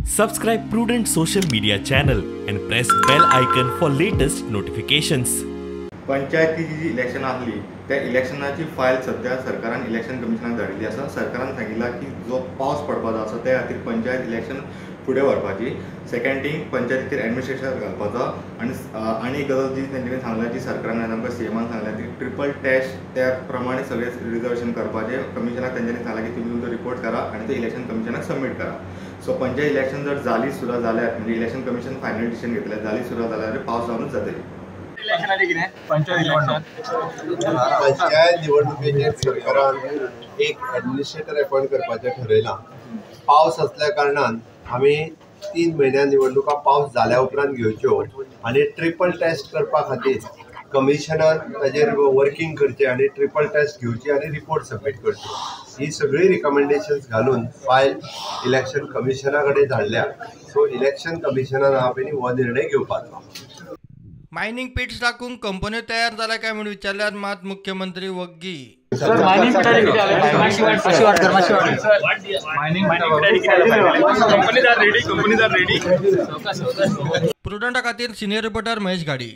Subscribe Prudent social media channel and press bell icon for latest notifications. पंचायतीची जी election आसली त्या इलेक्शनाची file सध्या सरकारान इलेक्शन कमिशनाक धाडिल्ली आसा। सरकारान सांगितला की जो पावस पडपाचो आसा त्या खातीर पंचायत इलेक्शन फुडें व्हरपाची। सेकंड थिंग पंचायतीचेर एडमिनिस्ट्रेशन घालपाचो आनी एक गजाल जी तेंच्यांनी सांगला जी सरकारान आमकां सीएमान सांगला ती ट्रिपल टेस्ट त्या प्रमाणे सगळे रिजर्वेशन करपाचे। कमिशनाक तेंच्यांनी सांगला की तुमी तुमचो रिपोर्ट करा आनी ते इलेक्शन कमिशनाक सबमीट करा। सो पंचायत इलेक्शन जर जाली सुद्दां जाल्यार म्हणजे इलेक्शन कमिशन फायनल डिसिजन घेतले जाली सुद्दां जाल्यार पावस जावनूच जातली। पंचायत निवडणुकीचेर सरकारान एक एडमिनिस्ट्रेटर अपॉइंट करपाचें ठरयलां। पावस असल्या कारणान आमी 3 म्हयन्यां निवडणुका पावस जाल्या उपरांत घेवच्यो आनी ट्रिपल टेस्ट करपा खातीर कमिशनान ताजेर वर्किंग करचें आनी ट्रिपल टेस्ट घेवची आनी रिपोर्ट सबमीट करची। ही सगळी रिकमेंडेशन्स घालून फायल इलेक्शन कमिशना कडेन धाडल्या। सो इलेक्शन कमिशनान हांवें हो निर्णय घेवपाचो। मायनिंग पिट्स टाकून कंपन्यो तयार झाल्या काय म्हणून विचारल्यात मात मुख्यमंत्री वग्गी। प्रुडंटा खातीर सिनियर रिपोर्टर महेश गाडी।